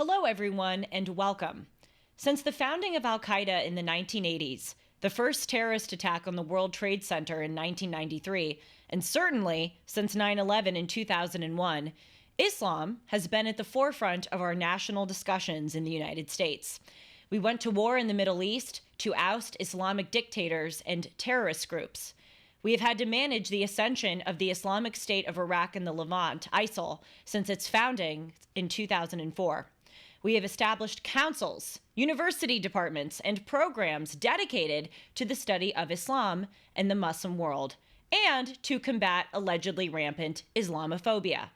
Hello, everyone, and welcome. Since the founding of Al Qaeda in the 1980s, the first terrorist attack on the World Trade Center in 1993, and certainly since 9/11 in 2001, Islam has been at the forefront of our national discussions in the United States. We went to war in the Middle East to oust Islamic dictators and terrorist groups. We have had to manage the ascension of the Islamic State of Iraq and the Levant, ISIL, since its founding in 2004. We have established councils, university departments, and programs dedicated to the study of Islam and the Muslim world, and to combat allegedly rampant Islamophobia.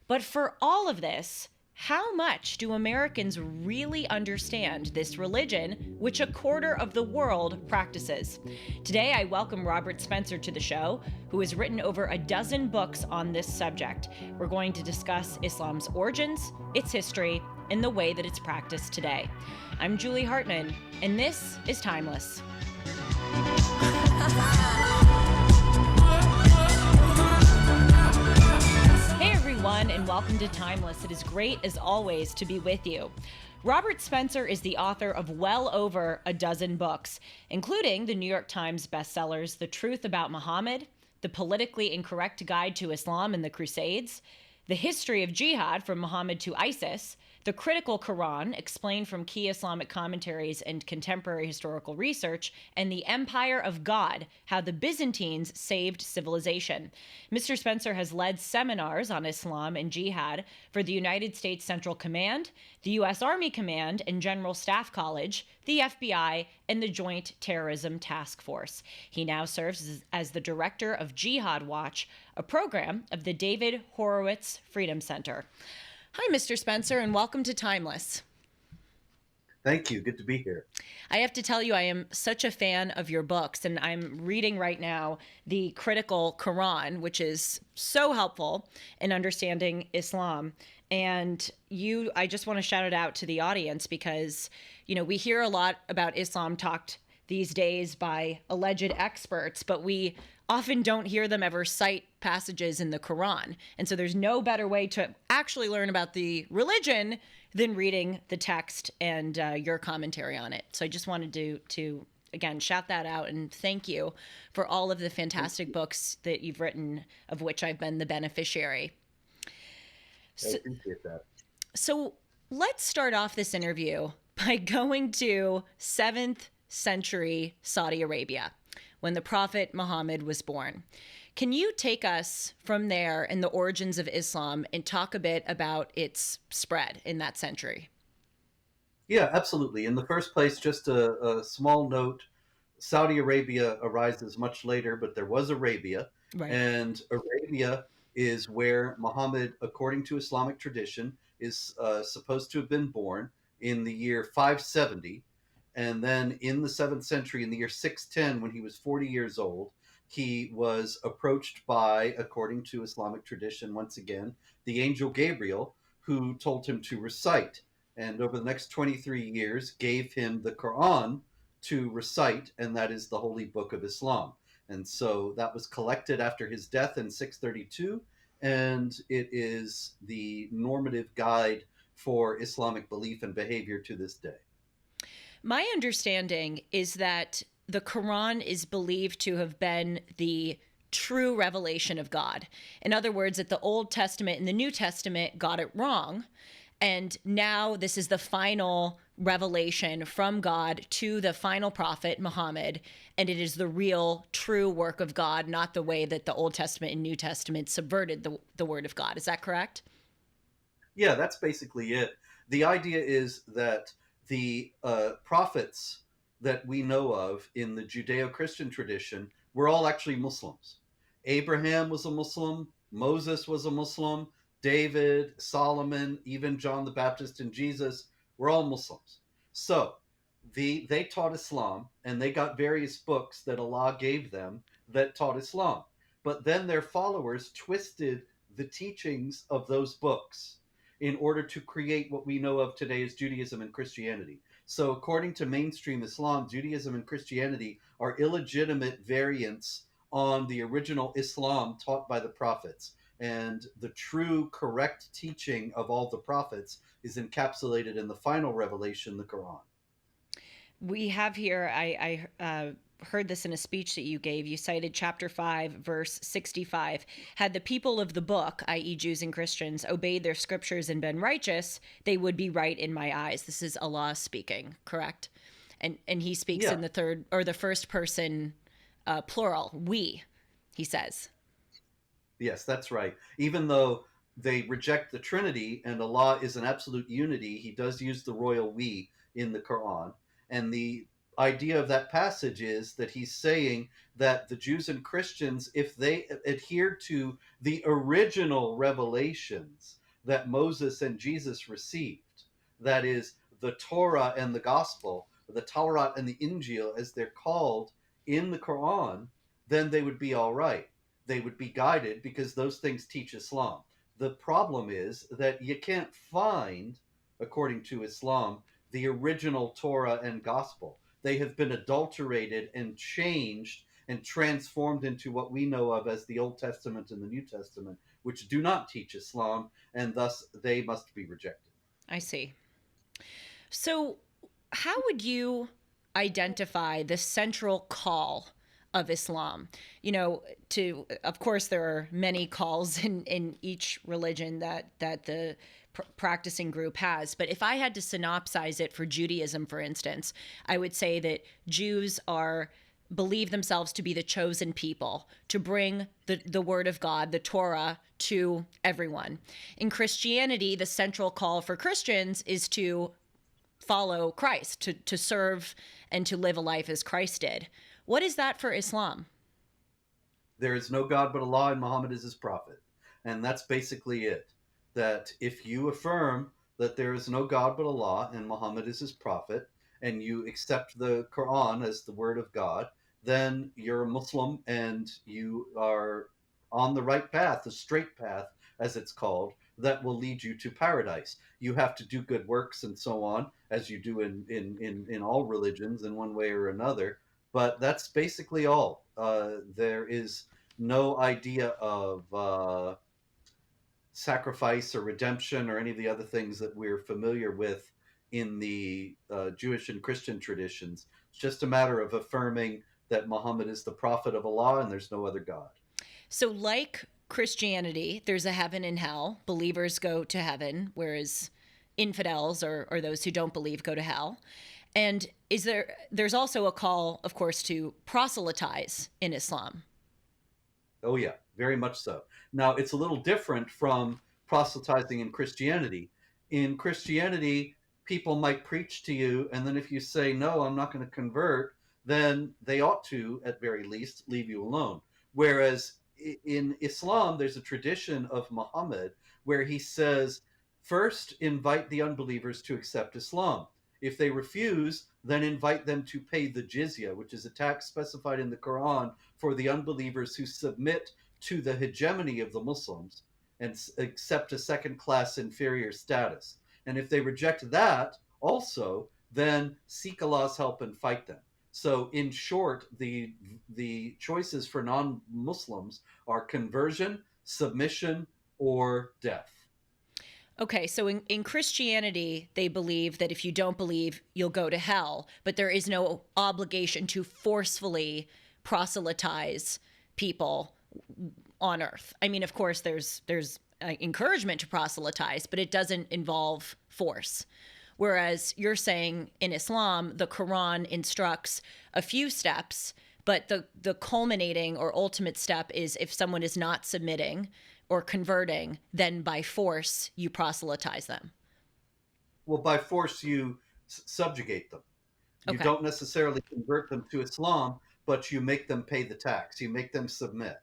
But for all of this, how much do Americans really understand this religion, which a quarter of the world practices? Today, I welcome Robert Spencer to the show, who has written over a dozen books on this subject. We're going to discuss Islam's origins, its history, and the way that it's practiced today. I'm Julie Hartman, and this is Timeless. Hey everyone, and welcome to Timeless. It is great, as always, to be with you. Robert Spencer is the author of well over a dozen books, including the New York Times bestsellers The Truth About Muhammad, The Politically Incorrect Guide to Islam and the Crusades, The History of Jihad from Muhammad to ISIS, The Critical Quran, explained from key Islamic commentaries and contemporary historical research, and The Empire of God, How the Byzantines Saved Civilization. Mr. Spencer has led seminars on Islam and jihad for the United States Central Command, the U.S. Army Command and General Staff College, the FBI, and the Joint Terrorism Task Force. He now serves as the director of Jihad Watch, a program of the David Horowitz Freedom Center. Hi, Mr. Spencer, and welcome to Timeless. Thank you. Good to be here. I have to tell you, I am such a fan of your books, and I'm reading right now The Critical Quran, which is so helpful in understanding Islam. And I just want to shout it out to the audience because, we hear a lot about Islam talked these days by alleged experts, but we often don't hear them ever cite passages in the Quran. And so there's no better way to actually learn about the religion than reading the text and your commentary on it. So I just wanted to again, shout that out and thank you for all of the fantastic books that you've written, of which I've been the beneficiary. I appreciate that. So let's start off this interview by going to 7th century Saudi Arabia, when the Prophet Muhammad was born. Can you take us from there in the origins of Islam and talk a bit about its spread in that century? Yeah, absolutely. In the first place, just a small note, Saudi Arabia arises much later, but there was Arabia. Right. And Arabia is where Muhammad, according to Islamic tradition, is supposed to have been born in the year 570. And then in the 7th century, in the year 610, when he was 40 years old, he was approached by, according to Islamic tradition, once again, the angel Gabriel, who told him to recite. And over the next 23 years, gave him the Quran to recite, and that is the holy book of Islam. And so that was collected after his death in 632, and it is the normative guide for Islamic belief and behavior to this day. My understanding is that the Quran is believed to have been the true revelation of God. In other words, that the Old Testament and the New Testament got it wrong. And now this is the final revelation from God to the final prophet, Muhammad. And it is the real, true work of God, not the way that the Old Testament and New Testament subverted the word of God. Is that correct? Yeah, that's basically it. The idea is that the prophets that we know of in the Judeo-Christian tradition were all actually Muslims. Abraham was a Muslim, Moses was a Muslim, David, Solomon, even John the Baptist and Jesus were all Muslims. So they taught Islam, and they got various books that Allah gave them that taught Islam. But then their followers twisted the teachings of those books in order to create what we know of today as Judaism and Christianity. So according to mainstream Islam, Judaism and Christianity are illegitimate variants on the original Islam taught by the prophets. And the true correct teaching of all the prophets is encapsulated in the final revelation, the Quran. We have here, I heard this in a speech that you gave. You cited chapter 5, verse 65. Had the people of the book, i.e., Jews and Christians, obeyed their scriptures and been righteous, they would be right in my eyes. This is Allah speaking, correct? And he speaks Yeah. in the third or the first person plural, we, he says. Yes, that's right. Even though they reject the Trinity and Allah is an absolute unity, he does use the royal we in the Quran. And the idea of that passage is that he's saying that the Jews and Christians, if they adhere to the original revelations that Moses and Jesus received, that is, the Torah and the Gospel, the Torah and the Injil, as they're called in the Quran, then they would be all right. They would be guided because those things teach Islam. The problem is that you can't find, according to Islam, the original Torah and Gospel. They have been adulterated and changed and transformed into what we know of as the Old Testament and the New Testament, which do not teach Islam, and thus they must be rejected. I see. So, how would you identify the central call of Islam? You know, of course, there are many calls in each religion that the practicing group has. But if I had to synopsize it for Judaism, for instance, I would say that Jews believe themselves to be the chosen people to bring the word of God, the Torah, to everyone. In Christianity, the central call for Christians is to follow Christ, to serve and to live a life as Christ did. What is that for Islam? There is no God but Allah, and Muhammad is his prophet. And that's basically it. That if you affirm that there is no God but Allah and Muhammad is his prophet, and you accept the Quran as the word of God, then you're a Muslim and you are on the right path, the straight path, as it's called, that will lead you to paradise. You have to do good works and so on, as you do in all religions in one way or another. But that's basically all. There is no idea of sacrifice or redemption or any of the other things that we're familiar with in the Jewish and Christian traditions. It's just a matter of affirming that Muhammad is the prophet of Allah and there's no other God. So, like Christianity, there's a heaven and hell. Believers go to heaven, whereas infidels or those who don't believe go to hell. And there's also a call, of course, to proselytize in Islam. Oh, yeah, very much so. Now, it's a little different from proselytizing in Christianity. In Christianity, people might preach to you, and then if you say, no, I'm not going to convert, then they ought to, at very least, leave you alone. Whereas in Islam, there's a tradition of Muhammad where he says, first invite the unbelievers to accept Islam. If they refuse, then invite them to pay the jizya, which is a tax specified in the Quran for the unbelievers who submit to the hegemony of the Muslims and accept a second-class inferior status. And if they reject that also, then seek Allah's help and fight them. So in short, the choices for non-Muslims are conversion, submission, or death. Okay, so in Christianity, they believe that if you don't believe, you'll go to hell, but there is no obligation to forcefully proselytize people on earth. I mean, of course, there's encouragement to proselytize, but it doesn't involve force. Whereas you're saying in Islam, the Quran instructs a few steps, but the culminating or ultimate step is if someone is not submitting or converting, then by force you proselytize them. Well, by force you subjugate them. You Okay. don't necessarily convert them to Islam, but you make them pay the tax. You make them submit.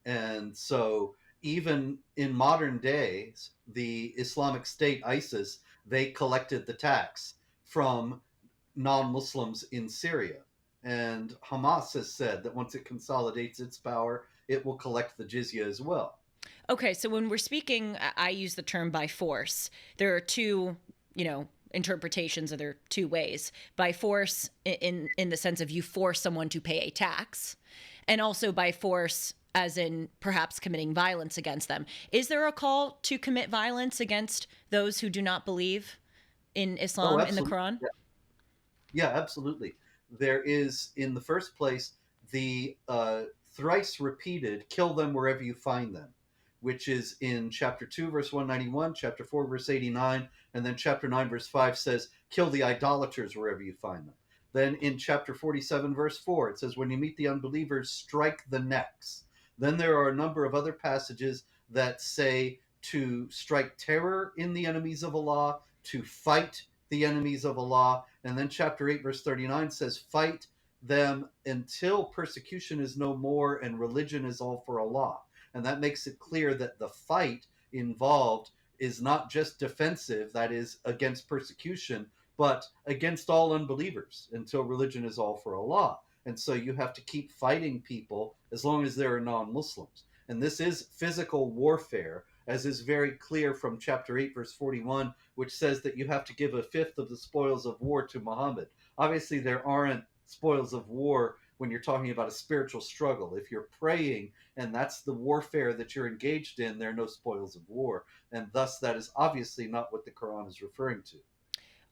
And so even in modern days, the Islamic State, ISIS, they collected the tax from non-Muslims in Syria. And Hamas has said that once it consolidates its power, it will collect the jizya as well. Okay, so when we're speaking, I use the term by force. There are two, interpretations, or there are two ways. By force in the sense of you force someone to pay a tax, and also by force as in perhaps committing violence against them. Is there a call to commit violence against those who do not believe in Oh, Islam, in the absolutely. Quran? Yeah, absolutely. There is, in the first place, the thrice repeated "kill them wherever you find them," which is in chapter 2, verse 191, chapter 4, verse 89, and then chapter 9, verse 5 says, "Kill the idolaters wherever you find them." Then in chapter 47, verse 4, it says, "When you meet the unbelievers, strike the necks." Then there are a number of other passages that say to strike terror in the enemies of Allah, to fight the enemies of Allah. And then chapter 8, verse 39 says, "Fight them until persecution is no more and religion is all for Allah." And that makes it clear that the fight involved is not just defensive, that is, against persecution, but against all unbelievers until religion is all for Allah. And so you have to keep fighting people as long as they're non Muslims. And this is physical warfare, as is very clear from chapter 8, verse 41, which says that you have to give a fifth of the spoils of war to Muhammad. Obviously, there aren't spoils of war when you're talking about a spiritual struggle. If you're praying and that's the warfare that you're engaged in, there are no spoils of war. And thus, that is obviously not what the Quran is referring to.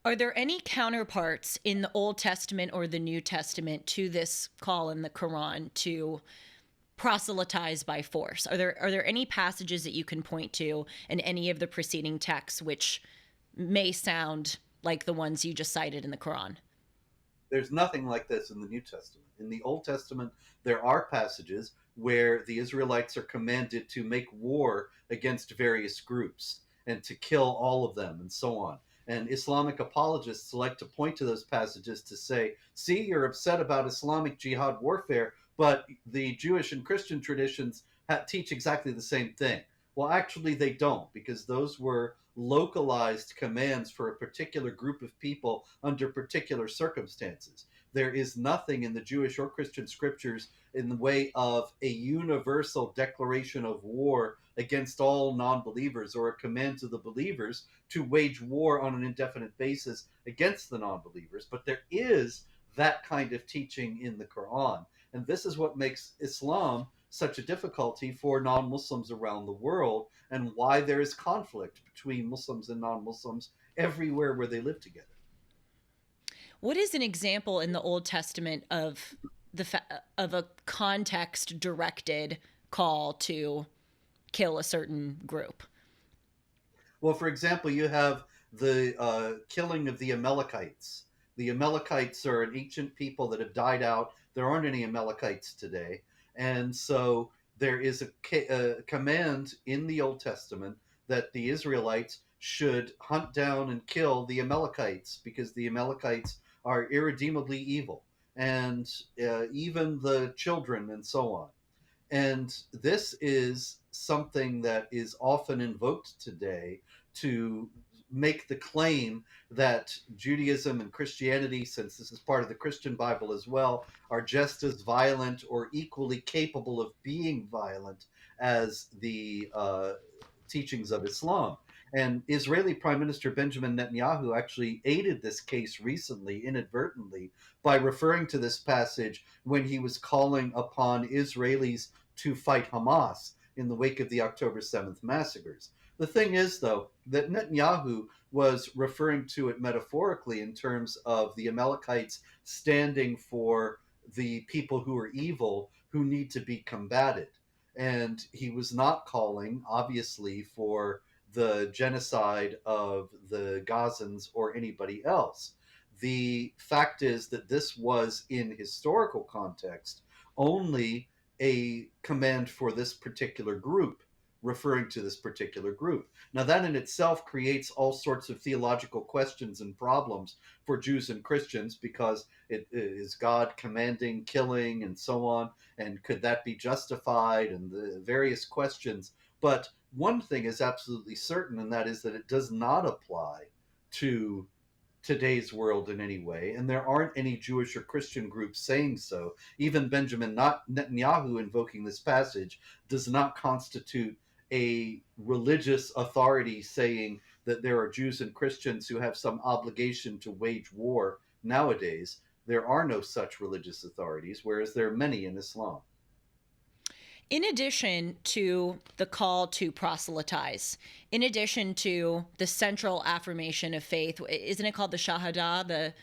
Are there any counterparts in the Old Testament or the New Testament to this call in the Quran to proselytize by force? Are there any passages that you can point to in any of the preceding texts which may sound like the ones you just cited in the Quran? There's nothing like this in the New Testament. In the Old Testament, there are passages where the Israelites are commanded to make war against various groups and to kill all of them and so on. And Islamic apologists like to point to those passages to say, see, you're upset about Islamic jihad warfare, but the Jewish and Christian traditions teach exactly the same thing. Well, actually, they don't, because those were localized commands for a particular group of people under particular circumstances. There is nothing in the Jewish or Christian scriptures in the way of a universal declaration of war against all non believers or a command to the believers to wage war on an indefinite basis against the non believers. But there is that kind of teaching in the Quran. And this is what makes Islam such a difficulty for non Muslims around the world, and why there is conflict between Muslims and non Muslims everywhere where they live together. What is an example in the Old Testament of of a context directed call to kill a certain group? Well, for example, you have the killing of the Amalekites. The Amalekites are an ancient people that have died out. There aren't any Amalekites today. And so there is a command in the Old Testament that the Israelites should hunt down and kill the Amalekites because the Amalekites are irredeemably evil, and even the children and so on. And this is something that is often invoked today to make the claim that Judaism and Christianity, since this is part of the Christian Bible as well, are just as violent or equally capable of being violent as the teachings of Islam. And Israeli Prime Minister Benjamin Netanyahu actually aided this case recently, inadvertently, by referring to this passage when he was calling upon Israelis to fight Hamas in the wake of the October 7th massacres. The thing is, though, that Netanyahu was referring to it metaphorically in terms of the Amalekites standing for the people who are evil who need to be combated. And he was not calling, obviously, for the genocide of the Gazans or anybody else. The fact is that this was, in historical context, only a command for this particular group, referring to this particular group. Now, that in itself creates all sorts of theological questions and problems for Jews and Christians, because it is God commanding killing and so on, and could that be justified, and the various questions. But one thing is absolutely certain, and that is that it does not apply to today's world in any way, and there aren't any Jewish or Christian groups saying so. Even Benjamin Netanyahu invoking this passage does not constitute a religious authority saying that there are Jews and Christians who have some obligation to wage war nowadays. There are no such religious authorities, whereas there are many in Islam. In addition to the call to proselytize, in addition to the central affirmation of faith, isn't it called the Shahada, the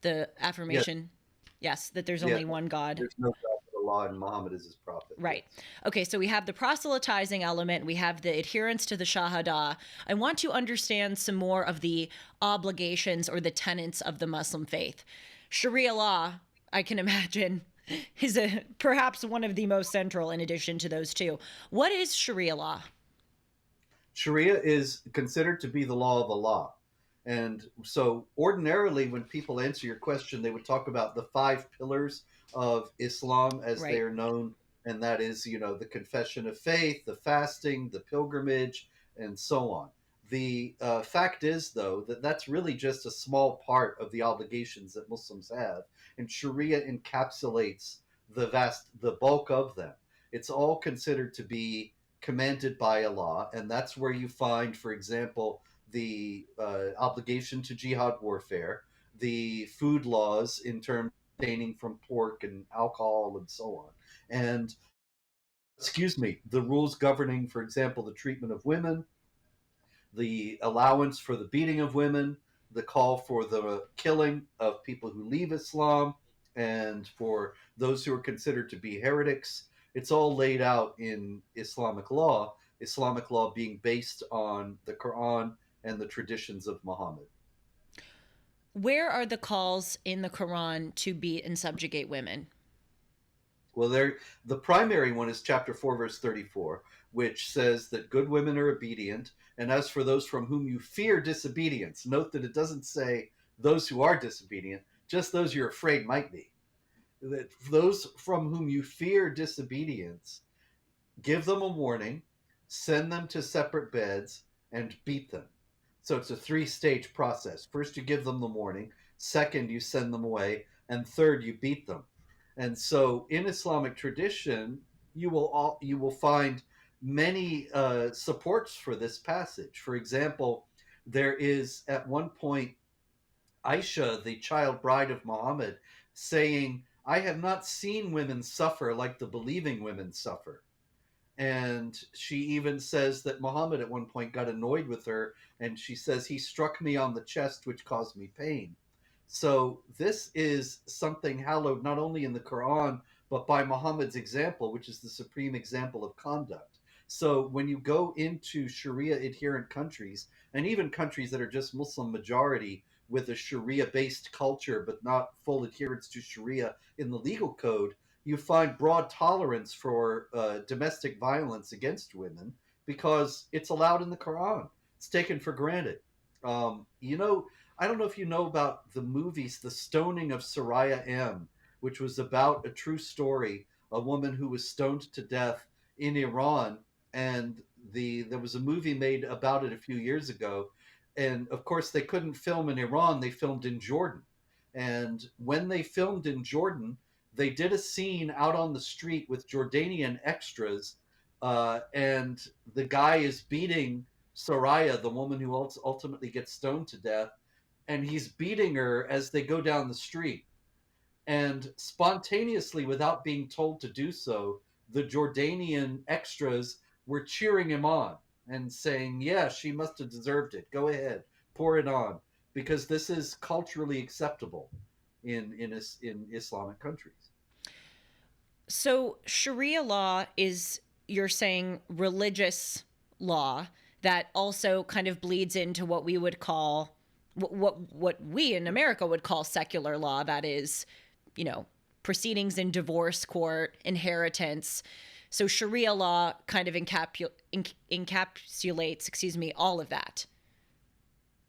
Yes, affirmation? Yes, that there's yes. only one God. There's no God but Allah, and Muhammad is his prophet. Right. Yes. Okay, so we have the proselytizing element, we have the adherence to the Shahada. I want to understand some more of the obligations or the tenets of the Muslim faith. Sharia law, I can imagine, is perhaps one of the most central in addition to those two. What is Sharia law? Sharia is considered to be the law of Allah. And so, ordinarily, when people answer your question, they would talk about the five pillars of Islam as they Right. are known. And that is, the confession of faith, the fasting, the pilgrimage, and so on. The fact is, though, that that's really just a small part of the obligations that Muslims have. And Sharia encapsulates the bulk of them. It's all considered to be commanded by Allah, and that's where you find, for example, the obligation to jihad warfare, the food laws in terms of abstaining from pork and alcohol and so on, and the rules governing, for example, the treatment of women, the allowance for the beating of women, the call for the killing of people who leave Islam, and for those who are considered to be heretics. It's all laid out in Islamic law being based on the Quran and the traditions of Muhammad. Where are the calls in the Quran to beat and subjugate women? Well, the primary one is chapter 4, verse 34, which says that good women are obedient. And as for those from whom you fear disobedience, note that it doesn't say those who are disobedient, just those you're afraid might be. That those from whom you fear disobedience, give them a warning, send them to separate beds, and beat them. So it's a three-stage process. First, you give them the warning. Second, you send them away. And third, you beat them. And so, in Islamic tradition, you will find many supports for this passage. For example, there is at one point Aisha, the child bride of Muhammad, saying, "I have not seen women suffer like the believing women suffer." And she even says that Muhammad at one point got annoyed with her, and she says, "He struck me on the chest, which caused me pain." So this is something hallowed not only in the Quran, but by Muhammad's example, which is the supreme example of conduct. So when you go into Sharia adherent countries, and even countries that are just Muslim majority with a Sharia based culture, but not full adherence to Sharia in the legal code, you find broad tolerance for domestic violence against women because it's allowed in the Quran. It's taken for granted. You know, I don't know if you know about the movies, The Stoning of Soraya M., which was about a true story, a woman who was stoned to death in Iran, and there was a movie made about it a few years ago, and of course they couldn't film in Iran; they filmed in Jordan, and when they filmed in Jordan, they did a scene out on the street with Jordanian extras, and the guy is beating Soraya, the woman who ultimately gets stoned to death, and he's beating her as they go down the street. And spontaneously, without being told to do so, the Jordanian extras were cheering him on and saying, "Yeah, she must have deserved it. Go ahead, pour it on," because this is culturally acceptable in Islamic countries. So, Sharia law is, you're saying, religious law that also kind of bleeds into what we would call what we in America would call secular law, that is, proceedings in divorce court, inheritance. So Sharia law kind of encapsulates, all of that.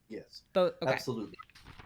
Yes, Both. Okay. absolutely.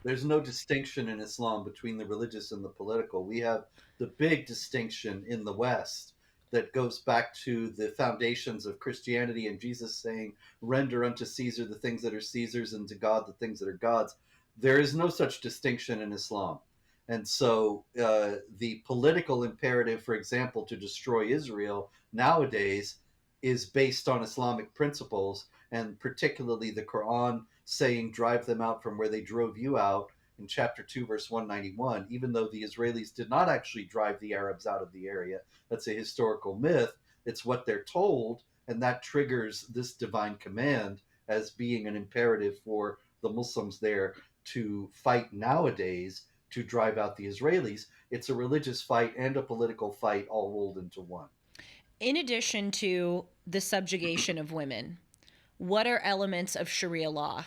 There's no distinction in Islam between the religious and the political. We have the big distinction in the West that goes back to the foundations of Christianity and Jesus saying, "Render unto Caesar the things that are Caesar's and to God the things that are God's." There is no such distinction in Islam. And so the political imperative, for example, to destroy Israel nowadays is based on Islamic principles, and particularly the Quran saying, "Drive them out from where they drove you out," in chapter 2, verse 191, even though the Israelis did not actually drive the Arabs out of the area. That's a historical myth. It's what they're told, and that triggers this divine command as being an imperative for the Muslims there to fight nowadays to drive out the Israelis. It's a religious fight and a political fight all rolled into one. In addition to the subjugation of women, what are elements of Sharia law?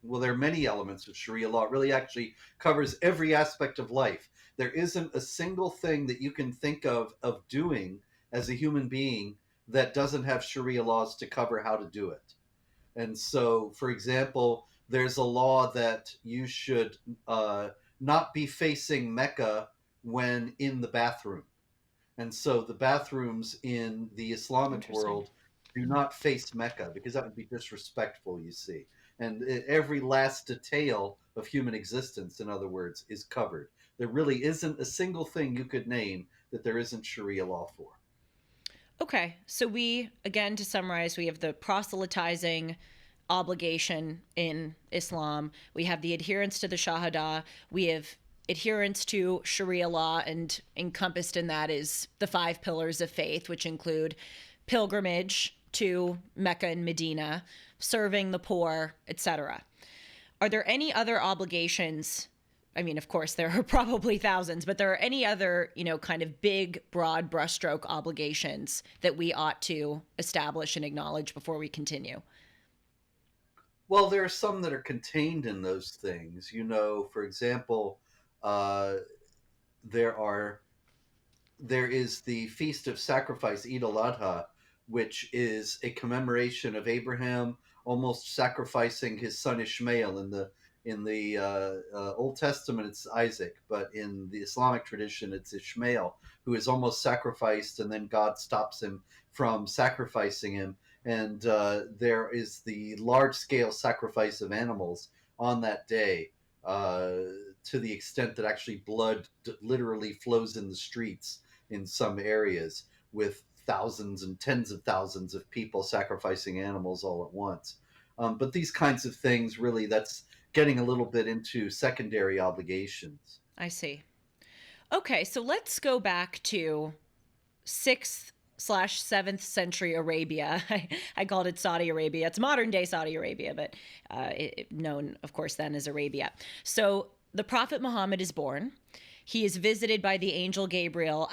Well, there are many elements of Sharia law. It really actually covers every aspect of life. There isn't a single thing that you can think of doing as a human being that doesn't have Sharia laws to cover how to do it. And so, for example, there's a law that you should not be facing Mecca when in the bathroom. And so the bathrooms in the Islamic world do not face Mecca because that would be disrespectful, you see. And every last detail of human existence, in other words, is covered. There really isn't a single thing you could name that there isn't Sharia law for. Okay, so again, to summarize, we have the proselytizing obligation in Islam. We have the adherence to the Shahada. We have adherence to Sharia law, and encompassed in that is the 5 pillars of faith, which include pilgrimage to Mecca and Medina, serving the poor, etc. Are there any other obligations? I mean, of course, there are probably thousands, but there are any other, kind of big, broad brushstroke obligations that we ought to establish and acknowledge before we continue? Well, there are some that are contained in those things. For example, uh, there is the Feast of Sacrifice, Eid al-Adha, which is a commemoration of Abraham almost sacrificing his son Ishmael. In the Old Testament, it's Isaac, but in the Islamic tradition, it's Ishmael, who is almost sacrificed, and then God stops him from sacrificing him. And there is the large-scale sacrifice of animals on that day, to the extent that actually blood literally flows in the streets in some areas, with thousands and tens of thousands of people sacrificing animals all at once. But these kinds of things, really, that's getting a little bit into secondary obligations. I see. Okay, so let's go back to 6th/7th century Arabia. I called it Saudi Arabia. It's modern day Saudi Arabia, but known, of course, then as Arabia. So the Prophet Muhammad is born. He is visited by the angel Gabriel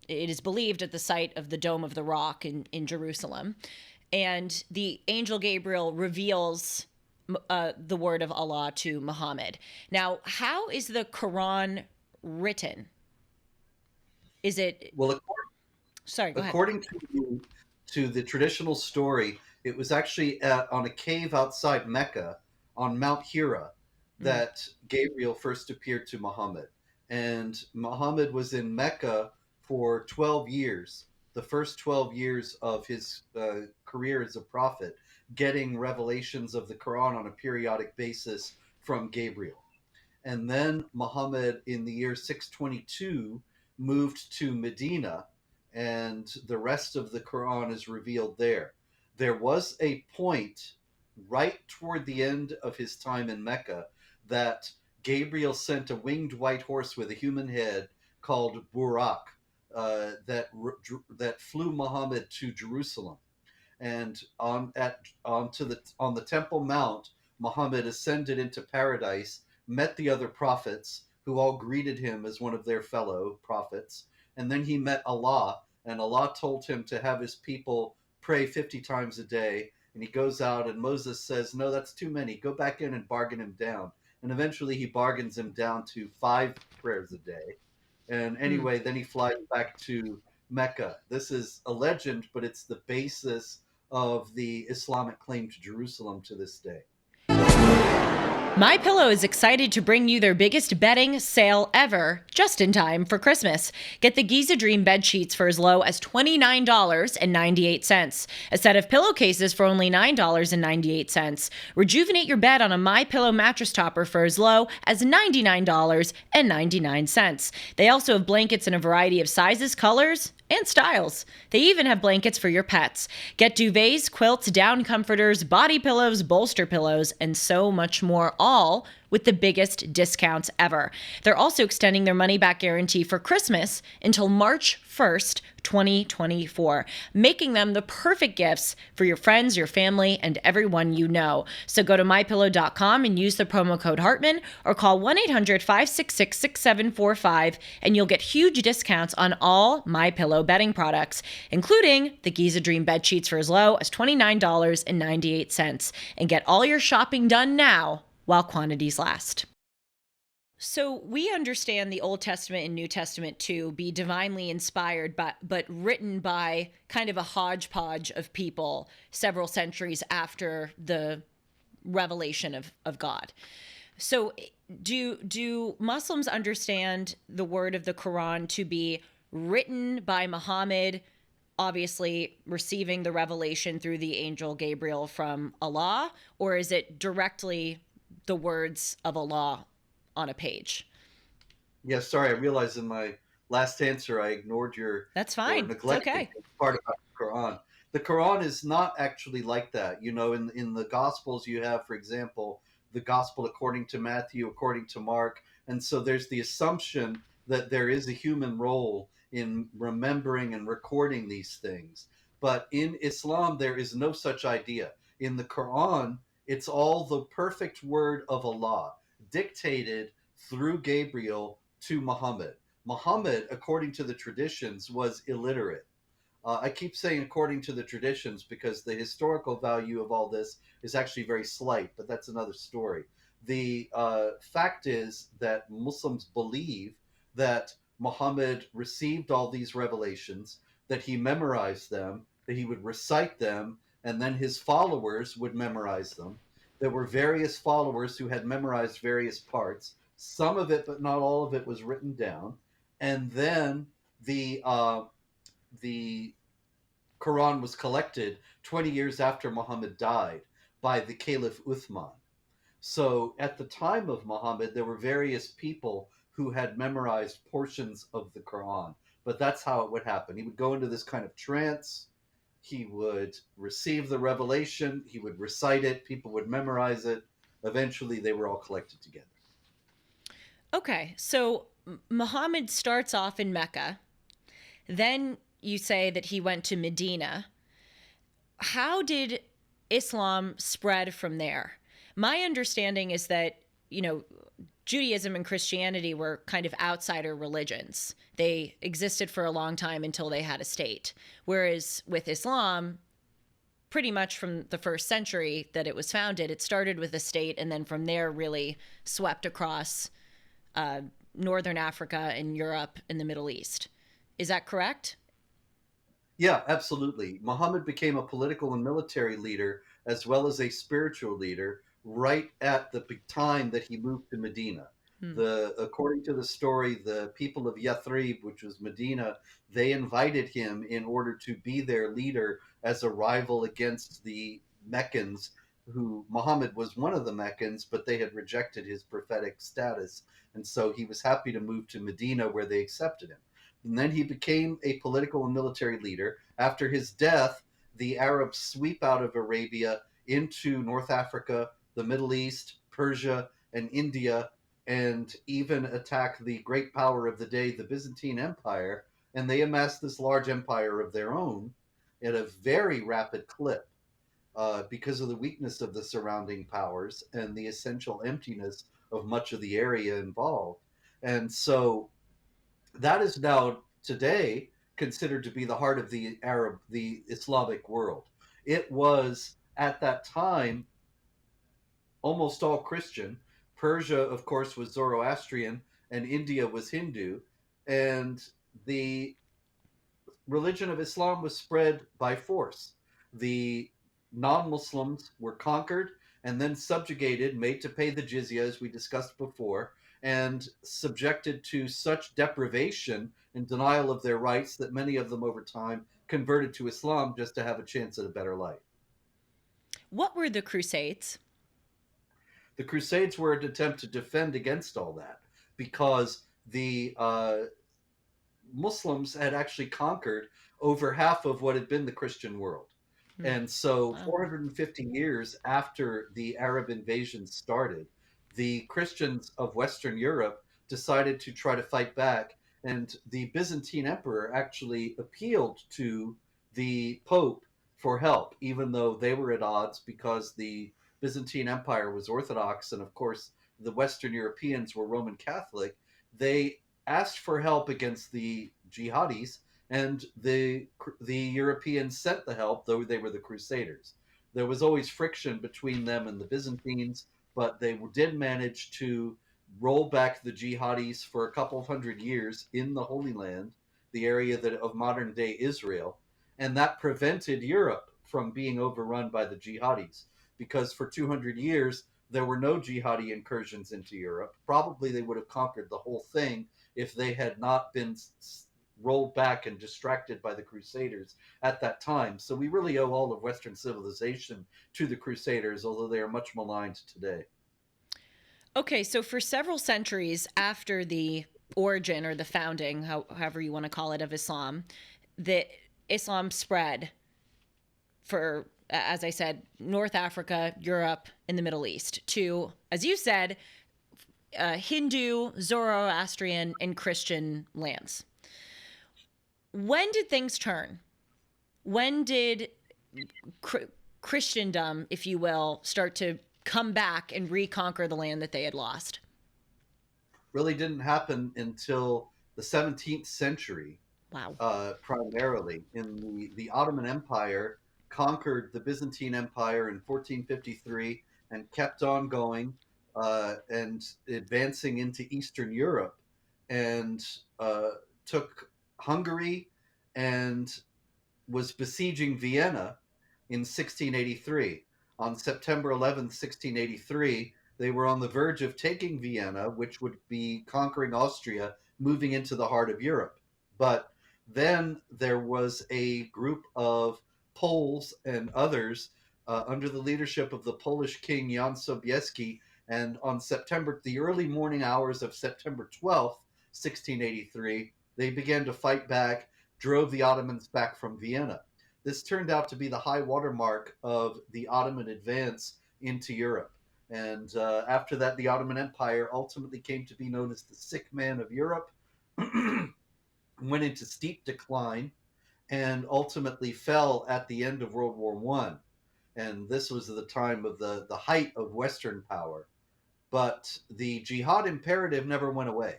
it is believed, at the site of the Dome of the Rock in Jerusalem. And the angel Gabriel reveals the word of Allah to Muhammad. Now, how is the Quran written? Is it... Well, Sorry, go ahead. according to the traditional story, it was actually on a cave outside Mecca on Mount Hira that Gabriel first appeared to Muhammad. And Muhammad was in Mecca for 12 years, the first 12 years of his career as a prophet, getting revelations of the Quran on a periodic basis from Gabriel. And then Muhammad, in the year 622, moved to Medina, and the rest of the Quran is revealed there. There was a point right toward the end of his time in Mecca that Gabriel sent a winged white horse with a human head called Burak, that flew Muhammad to Jerusalem. And on the Temple Mount, Muhammad ascended into paradise, met the other prophets, who all greeted him as one of their fellow prophets, and then he met Allah, and Allah told him to have his people pray 50 times a day. And he goes out, and Moses says, "No, that's too many. Go back in and bargain him down." And eventually he bargains him down to 5 prayers a day. And anyway, then he flies back to Mecca. This is a legend, but it's the basis of the Islamic claim to Jerusalem to this day. MyPillow is excited to bring you their biggest bedding sale ever, just in time for Christmas. Get the Giza Dream bed sheets for as low as $29.98. A set of pillowcases for only $9.98. Rejuvenate your bed on a MyPillow mattress topper for as low as $99.99. They also have blankets in a variety of sizes, colors, and styles. They even have blankets for your pets. Get duvets, quilts, down comforters, body pillows, bolster pillows, and so much more, all with the biggest discounts ever. They're also extending their money back guarantee for Christmas until March 1st, 2024, making them the perfect gifts for your friends, your family, and everyone you know. So go to mypillow.com and use the promo code Hartman or call 1-800-566-6745 and you'll get huge discounts on all MyPillow bedding products, including the Giza Dream bed sheets for as low as $29.98. And get all your shopping done now while quantities last. So we understand the Old Testament and New Testament to be divinely inspired, but written by kind of a hodgepodge of people several centuries after the revelation of God. So do Muslims understand the word of the Quran to be written by Muhammad, obviously receiving the revelation through the angel Gabriel from Allah, or is it directly the words of Allah on a page? Yeah, sorry, I realized in my last answer I ignored your That's or fine. It's neglected okay. part about the Quran. The Quran is not actually like that. You know, in the Gospels you have, for example, the Gospel according to Matthew, according to Mark, and so there's the assumption that there is a human role in remembering and recording these things. But in Islam, there is no such idea. In the Quran, it's all the perfect word of Allah, dictated through Gabriel to Muhammad. Muhammad, according to the traditions, was illiterate. I keep saying according to the traditions because the historical value of all this is actually very slight, but that's another story. The fact is that Muslims believe that Muhammad received all these revelations, that he memorized them, that he would recite them, and then his followers would memorize them. There were various followers who had memorized various parts. Some of it, but not all of it, was written down. And then the Quran was collected 20 years after Muhammad died by the Caliph Uthman. So at the time of Muhammad, there were various people who had memorized portions of the Quran, but that's how it would happen. He would go into this kind of trance. He would receive the revelation. He would recite it. People would memorize it. Eventually, they were all collected together. Okay, so Muhammad starts off in Mecca. Then you say that he went to Medina. How did Islam spread from there? My understanding is that, Judaism and Christianity were kind of outsider religions. They existed for a long time until they had a state. Whereas with Islam, pretty much from the first century that it was founded, it started with a state and then from there really swept across Northern Africa and Europe and the Middle East. Is that correct? Yeah, absolutely. Muhammad became a political and military leader as well as a spiritual leader right at the time that he moved to Medina. Hmm. According to the story, the people of Yathrib, which was Medina, they invited him in order to be their leader as a rival against the Meccans, who Muhammad was one of the Meccans, but they had rejected his prophetic status. And so he was happy to move to Medina where they accepted him. And then he became a political and military leader. After his death, the Arabs sweep out of Arabia into North Africa, the Middle East, Persia, and India, and even attack the great power of the day, the Byzantine Empire. And they amassed this large empire of their own at a very rapid clip because of the weakness of the surrounding powers and the essential emptiness of much of the area involved. And so that is now today considered to be the heart of the Islamic world. It was at that time almost all Christian. Persia, of course, was Zoroastrian, and India was Hindu. And the religion of Islam was spread by force. The non Muslims were conquered and then subjugated, made to pay the jizya, as we discussed before, and subjected to such deprivation and denial of their rights that many of them over time converted to Islam just to have a chance at a better life. What were the Crusades? The Crusades were an attempt to defend against all that because the Muslims had actually conquered over half of what had been the Christian world. And so, Wow. 450 years after the Arab invasion started, the Christians of Western Europe decided to try to fight back, and the Byzantine emperor actually appealed to the Pope for help, even though they were at odds because the Byzantine Empire was Orthodox, and of course the Western Europeans were Roman Catholic. They asked for help against the jihadis, and the Europeans sent the help, though they were the Crusaders. There was always friction between them and the Byzantines, but they did manage to roll back the jihadis for a couple of hundred years in the Holy Land, the area that of modern day Israel, and that prevented Europe from being overrun by the jihadis, because for 200 years there were no jihadi incursions into Europe. Probably they would have conquered the whole thing if they had not been rolled back and distracted by the Crusaders at that time. So we really owe all of Western civilization to the Crusaders, although they are much maligned today. Okay, so for several centuries after the origin or the founding, however you want to call it, of Islam, the Islam spread for, as I said, North Africa, Europe, and the Middle East to, as you said, Hindu, Zoroastrian, and Christian lands. When did things turn? When did Christendom, if you will, start to come back and reconquer the land that they had lost? Really didn't happen until the 17th century. Wow. Primarily in the Ottoman Empire conquered the Byzantine Empire in 1453 and kept on going and advancing into Eastern Europe, and took Hungary and was besieging Vienna in 1683. On September 11th, 1683, they were on the verge of taking Vienna, which would be conquering Austria, moving into the heart of Europe. But then there was a group of Poles and others under the leadership of the Polish king Jan Sobieski, and on the early morning hours of September 12th, 1683, they began to fight back, drove the Ottomans back from Vienna. This turned out to be the high watermark of the Ottoman advance into Europe. And after that, the Ottoman Empire ultimately came to be known as the sick man of Europe, went into steep decline, and ultimately fell at the end of World War I. And this was the time of the height of Western power. But the jihad imperative never went away.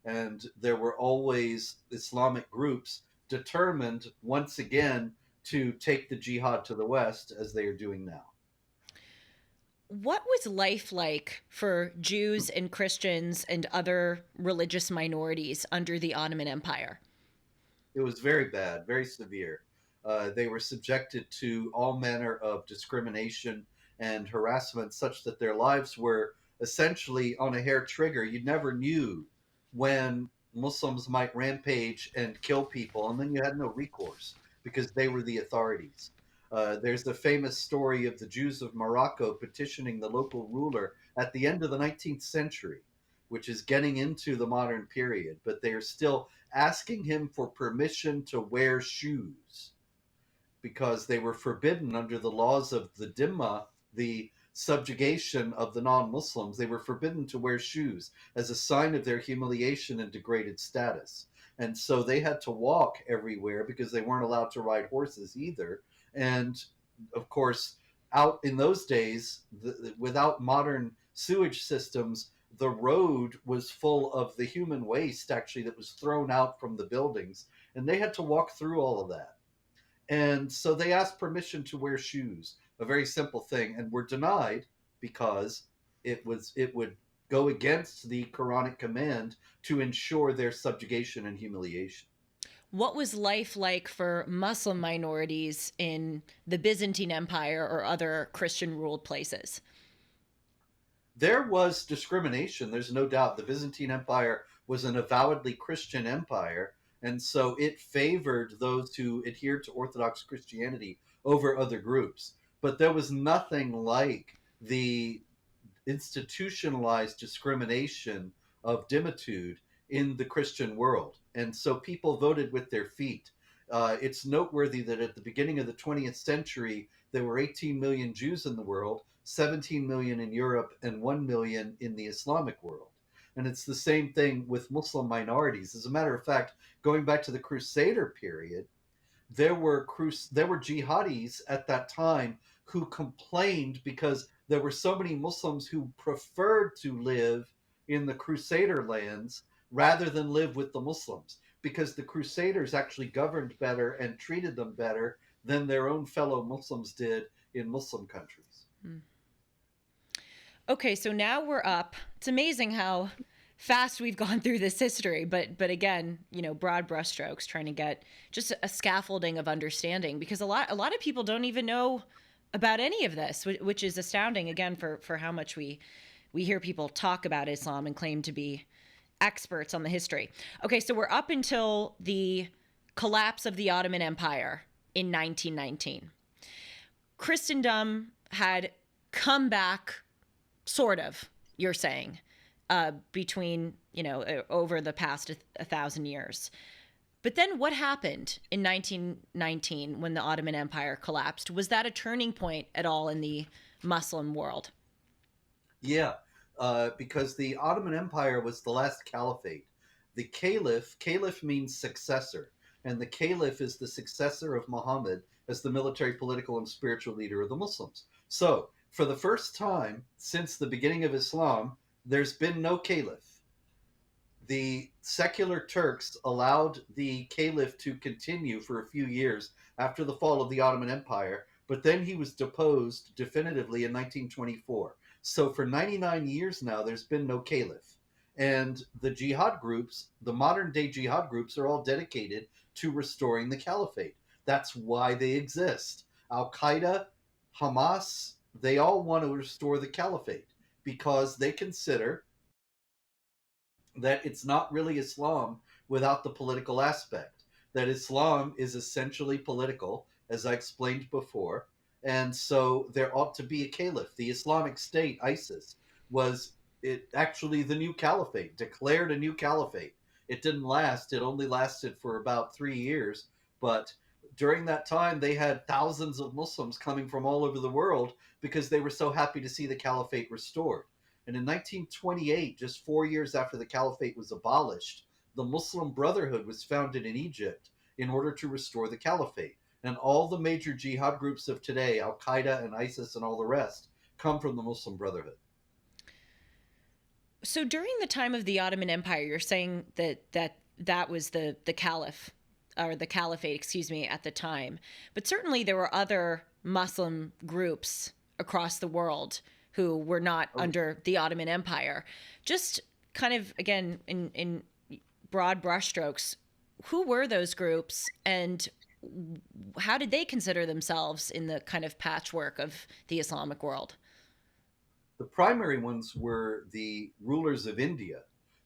And there were always Islamic groups determined once again to take the jihad to the West, as they are doing now. What was life like for Jews and Christians and other religious minorities under the Ottoman Empire? It was very bad, very severe. They were subjected to all manner of discrimination and harassment, such that their lives were essentially on a hair trigger. You never knew when Muslims might rampage and kill people, and then you had no recourse because they were the authorities. There's the famous story of the Jews of Morocco petitioning the local ruler at the end of the 19th century, which is getting into the modern period, but they are still asking him for permission to wear shoes because they were forbidden under the laws of the Dhimma, the subjugation of the non-Muslims. They were forbidden to wear shoes as a sign of their humiliation and degraded status. And so they had to walk everywhere because they weren't allowed to ride horses either. And of course, out in those days, without modern sewage systems, the road was full of the human waste actually that was thrown out from the buildings, and they had to walk through all of that. And so they asked permission to wear shoes, a very simple thing, and were denied because it would go against the Quranic command to ensure their subjugation and humiliation. What was life like for Muslim minorities in the Byzantine Empire or other Christian ruled places? There was discrimination, there's no doubt. The Byzantine Empire was an avowedly Christian empire, and so it favored those who adhered to Orthodox Christianity over other groups. But there was nothing like the institutionalized discrimination of dhimmitude in the Christian world. And so people voted with their feet. It's noteworthy that at the beginning of the 20th century, there were 18 million Jews in the world. 17 million in Europe, and 1 million in the Islamic world. And it's the same thing with Muslim minorities. As a matter of fact, going back to the Crusader period, there were jihadis at that time who complained because there were so many Muslims who preferred to live in the Crusader lands rather than live with the Muslims, because the Crusaders actually governed better and treated them better than their own fellow Muslims did in Muslim countries. Okay, so now we're up. It's amazing how fast we've gone through this history, but again, broad brushstrokes, trying to get just a scaffolding of understanding, because a lot of people don't even know about any of this, which is astounding, again, for how much we hear people talk about Islam and claim to be experts on the history. Okay, so we're up until the collapse of the Ottoman Empire in 1919. Christendom had come back, sort of, you're saying, between, over the past 1,000 years. But then what happened in 1919 when the Ottoman Empire collapsed? Was that a turning point at all in the Muslim world? Yeah, because the Ottoman Empire was the last caliphate. The caliph means successor, and the caliph is the successor of Muhammad as the military, political, and spiritual leader of the Muslims. So, for the first time since the beginning of Islam, there's been no caliph. The secular Turks allowed the caliph to continue for a few years after the fall of the Ottoman Empire, but then he was deposed definitively in 1924. So for 99 years now, there's been no caliph. And the jihad groups, the modern day jihad groups, are all dedicated to restoring the caliphate. That's why they exist. Al Qaeda, Hamas, they all want to restore the caliphate because they consider that it's not really Islam without the political aspect, that Islam is essentially political, as I explained before. And so there ought to be a caliph. The Islamic State, ISIS, was actually the new caliphate, declared a new caliphate. It didn't last. It only lasted for about 3 years. But during that time, they had thousands of Muslims coming from all over the world because they were so happy to see the caliphate restored. And in 1928, just 4 years after the caliphate was abolished, the Muslim Brotherhood was founded in Egypt in order to restore the caliphate. And all the major jihad groups of today, Al Qaeda and ISIS and all the rest, come from the Muslim Brotherhood. So during the time of the Ottoman Empire, you're saying that was the caliph, or the caliphate, excuse me, at the time. But certainly there were other Muslim groups across the world who were not under the Ottoman Empire. Just kind of, again, in broad brushstrokes, who were those groups and how did they consider themselves in the kind of patchwork of the Islamic world? The primary ones were the rulers of India,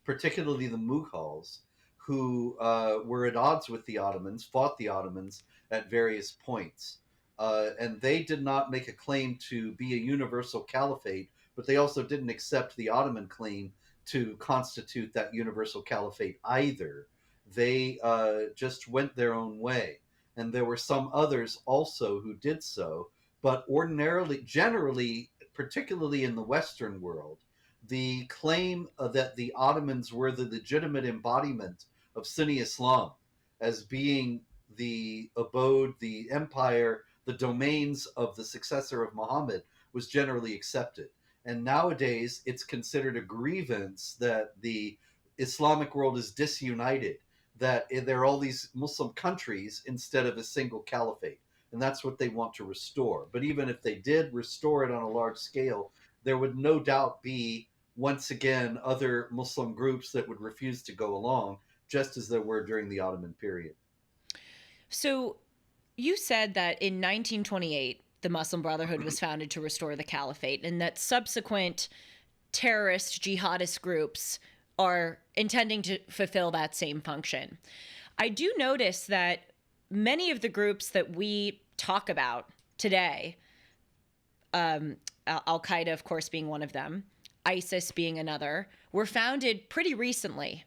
particularly the Mughals, who were at odds with the Ottomans, fought the Ottomans at various points. And they did not make a claim to be a universal caliphate, but they also didn't accept the Ottoman claim to constitute that universal caliphate either. They just went their own way. And there were some others also who did so, but generally, particularly in the Western world, the claim that the Ottomans were the legitimate embodiment of Sunni Islam as being the abode, the empire, the domains of the successor of Muhammad was generally accepted. And nowadays, it's considered a grievance that the Islamic world is disunited, that there are all these Muslim countries instead of a single caliphate. And that's what they want to restore. But even if they did restore it on a large scale, there would no doubt be, once again, other Muslim groups that would refuse to go along, just as there were during the Ottoman period. So you said that in 1928, the Muslim Brotherhood was founded to restore the caliphate, and that subsequent terrorist jihadist groups are intending to fulfill that same function. I do notice that many of the groups that we talk about today, Al-Qaeda, of course, being one of them, ISIS being another, were founded pretty recently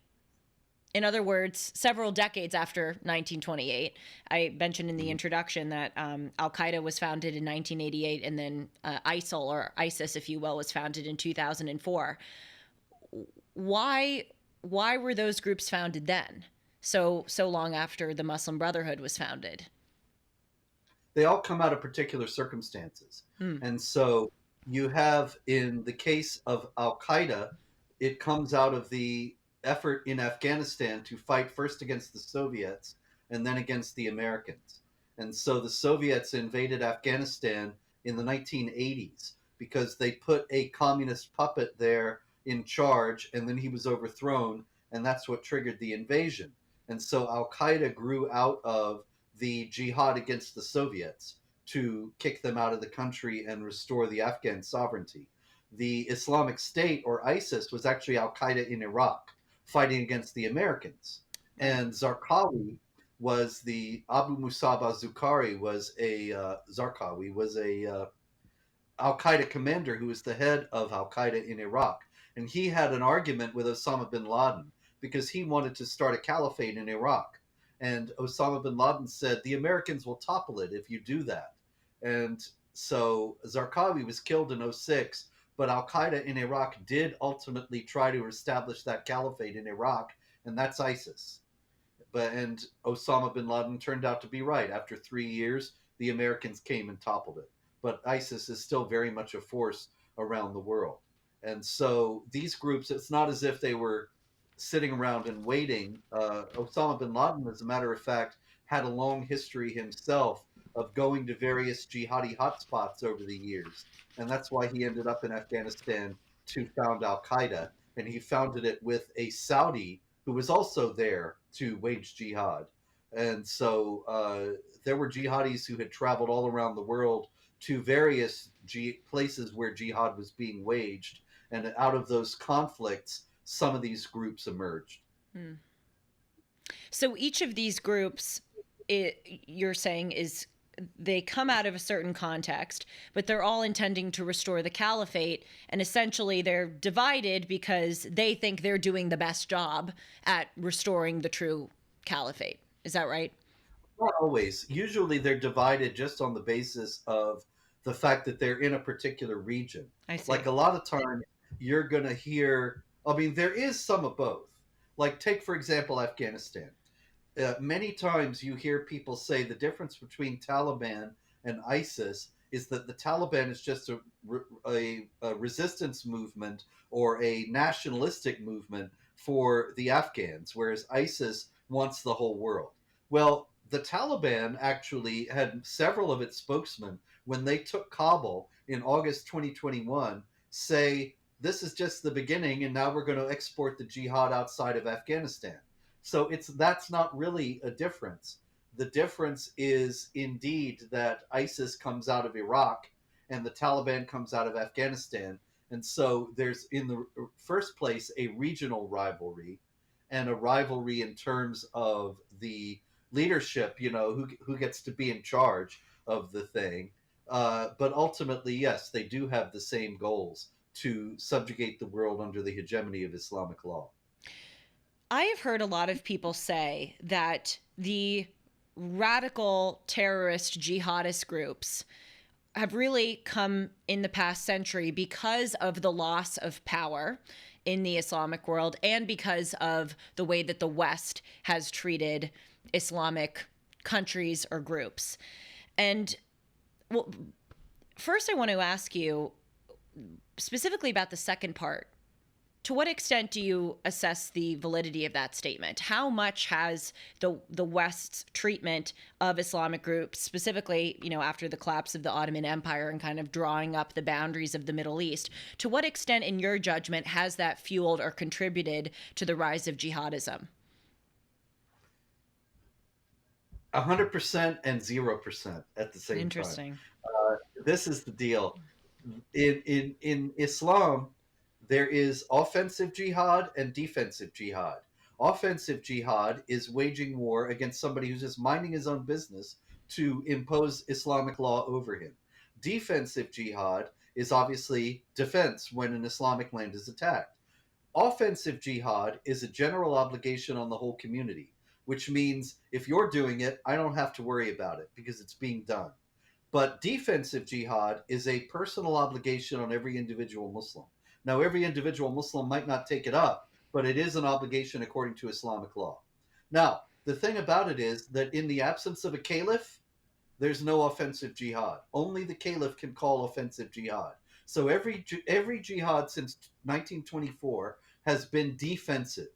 In other words, several decades after 1928, I mentioned in the introduction that Al Qaeda was founded in 1988, and then ISIL, or ISIS, if you will, was founded in 2004. Why were those groups founded then? So long after the Muslim Brotherhood was founded. They all come out of particular circumstances, and so you have, in the case of Al Qaeda, it comes out of the effort in Afghanistan to fight first against the Soviets and then against the Americans. And so the Soviets invaded Afghanistan in the 1980s because they put a communist puppet there in charge, and then he was overthrown, and that's what triggered the invasion. And so Al Qaeda grew out of the jihad against the Soviets to kick them out of the country and restore the Afghan sovereignty. The Islamic State, or ISIS, was actually Al Qaeda in Iraq, fighting against the Americans. And Zarqawi was the Abu Musab al-Zukari was a Zarqawi was a Al Qaeda commander who was the head of Al Qaeda in Iraq, and he had an argument with Osama bin Laden because he wanted to start a caliphate in Iraq, and Osama bin Laden said the Americans will topple it if you do that, and so Zarqawi was killed in '06. But Al Qaeda in Iraq did ultimately try to establish that caliphate in Iraq, and that's ISIS. And Osama bin Laden turned out to be right. After 3 years, the Americans came and toppled it. But ISIS is still very much a force around the world. And so these groups, it's not as if they were sitting around and waiting. Osama bin Laden, as a matter of fact, had a long history himself of going to various jihadi hotspots over the years. And that's why he ended up in Afghanistan to found Al Qaeda. And he founded it with a Saudi who was also there to wage jihad. And so there were jihadis who had traveled all around the world to various places where jihad was being waged. And out of those conflicts, some of these groups emerged. So each of these groups, you're saying, they come out of a certain context, but they're all intending to restore the caliphate, and essentially they're divided because they think they're doing the best job at restoring the true caliphate. Is that right? Not always. Usually they're divided just on the basis of the fact that they're in a particular region. I see. Like a lot of times you're going to hear, I mean, there is some of both. Like take, for example, Afghanistan. Many times you hear people say the difference between Taliban and ISIS is that the Taliban is just a resistance movement or a nationalistic movement for the Afghans, whereas ISIS wants the whole world. Well, the Taliban actually had several of its spokesmen, when they took Kabul in August 2021, say, this is just the beginning, and now we're going to export the jihad outside of Afghanistan. So that's not really a difference. The difference is indeed that ISIS comes out of Iraq and the Taliban comes out of Afghanistan. And so there's, in the first place, a regional rivalry, and a rivalry in terms of the leadership, who gets to be in charge of the thing. But ultimately, yes, they do have the same goals: to subjugate the world under the hegemony of Islamic law. I have heard a lot of people say that the radical terrorist jihadist groups have really come in the past century because of the loss of power in the Islamic world, and because of the way that the West has treated Islamic countries or groups. And well, first I want to ask you specifically about the second part. To what extent do you assess the validity of that statement? How much has the West's treatment of Islamic groups, specifically, after the collapse of the Ottoman Empire and kind of drawing up the boundaries of the Middle East, to what extent, in your judgment, has that fueled or contributed to the rise of jihadism? 100% and 0% at the same time. Interesting. This is the deal. In Islam, there is offensive jihad and defensive jihad. Offensive jihad is waging war against somebody who's just minding his own business to impose Islamic law over him. Defensive jihad is obviously defense when an Islamic land is attacked. Offensive jihad is a general obligation on the whole community, which means if you're doing it, I don't have to worry about it because it's being done. But defensive jihad is a personal obligation on every individual Muslim. Now, every individual Muslim might not take it up, but it is an obligation according to Islamic law. Now, the thing about it is that in the absence of a caliph, there's no offensive jihad. Only the caliph can call offensive jihad. So every jihad since 1924 has been defensive.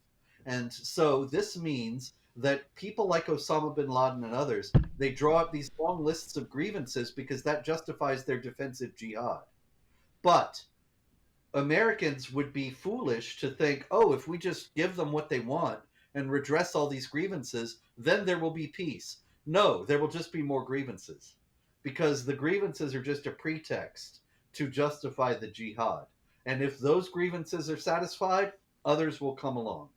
And so this means that people like Osama bin Laden and others, they draw up these long lists of grievances because that justifies their defensive jihad. But Americans would be foolish to think, oh, if we just give them what they want and redress all these grievances, then there will be peace. No, there will just be more grievances because the grievances are just a pretext to justify the jihad. And if those grievances are satisfied, others will come along.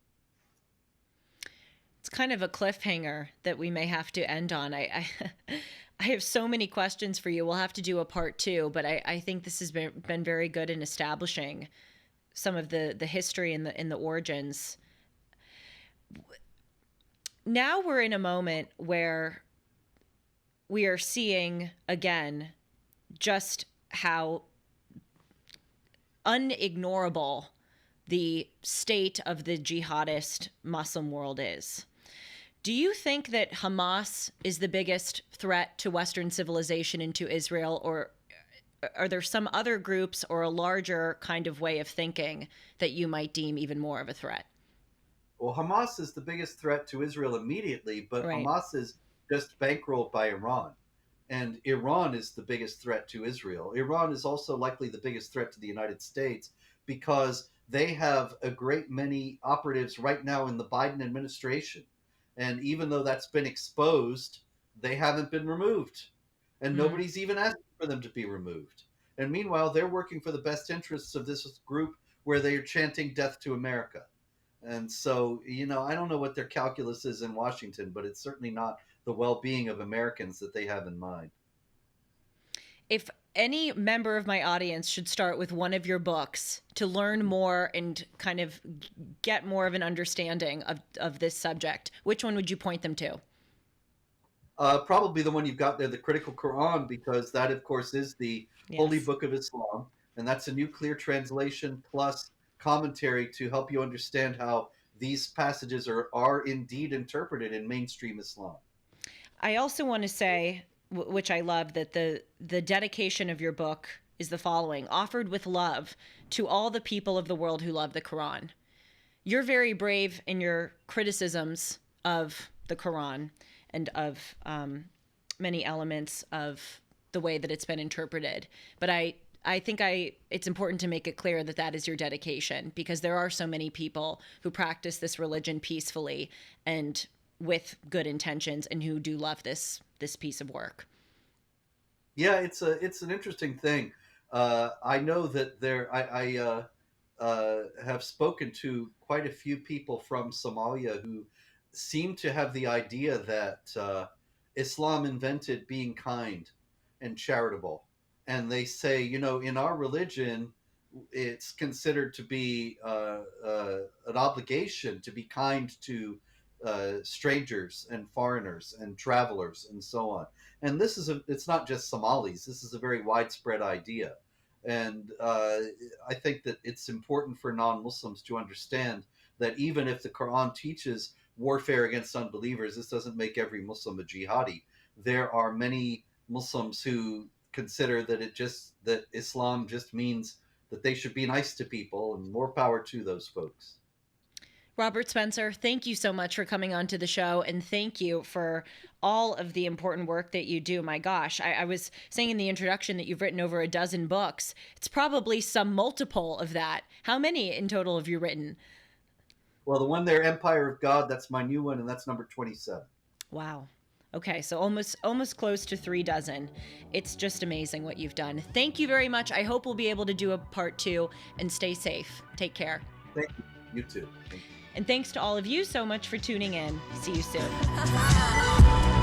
It's kind of a cliffhanger that we may have to end on. I have so many questions for you. We'll have to do a part 2, but I think this has been very good in establishing some of the history and the origins. Now we're in a moment where we are seeing again just how unignorable the state of the jihadist Muslim world is. Do you think that Hamas is the biggest threat to Western civilization and to Israel, or are there some other groups or a larger kind of way of thinking that you might deem even more of a threat? Well, Hamas is the biggest threat to Israel immediately, but Right. Hamas is just bankrolled by Iran. And Iran is the biggest threat to Israel. Iran is also likely the biggest threat to the United States because they have a great many operatives right now in the Biden administration. And even though that's been exposed, they haven't been removed. And nobody's even asking for them to be removed. And meanwhile, they're working for the best interests of this group where they are chanting death to America. And so, I don't know what their calculus is in Washington, but it's certainly not the well-being of Americans that they have in mind. If any member of my audience should start with one of your books to learn more and kind of get more of an understanding of this subject, which one would you point them to? Probably the one you've got there, the Critical Quran, because that, of course, is the holy book of Islam. And that's a New Clear Translation plus commentary to help you understand how these passages are indeed interpreted in mainstream Islam. I also want to say, which I love, that the dedication of your book is the following: offered with love to all the people of the world who love the Quran. You're very brave in your criticisms of the Quran and of many elements of the way that it's been interpreted. But I think it's important to make it clear that that is your dedication, because there are so many people who practice this religion peacefully and with good intentions and who do love this piece of work. Yeah, it's an interesting thing. I know that I have spoken to quite a few people from Somalia who seem to have the idea that Islam invented being kind and charitable. And they say, in our religion, it's considered to be an obligation to be kind to strangers and foreigners and travelers and so on. And it's not just Somalis. This is a very widespread idea. And I think that it's important for non-Muslims to understand that even if the Quran teaches warfare against unbelievers, this doesn't make every Muslim a jihadi. There are many Muslims who consider that Islam just means that they should be nice to people, and more power to those folks. Robert Spencer, thank you so much for coming on to the show, and thank you for all of the important work that you do. My gosh, I was saying in the introduction that you've written over a dozen books. It's probably some multiple of that. How many in total have you written? Well, the one there, Empire of God, that's my new one, and that's number 27. Wow. Okay, so almost close to 3 dozen. It's just amazing what you've done. Thank you very much. I hope we'll be able to do a part 2, and stay safe. Take care. Thank you. You too. Thank you. And thanks to all of you so much for tuning in. See you soon.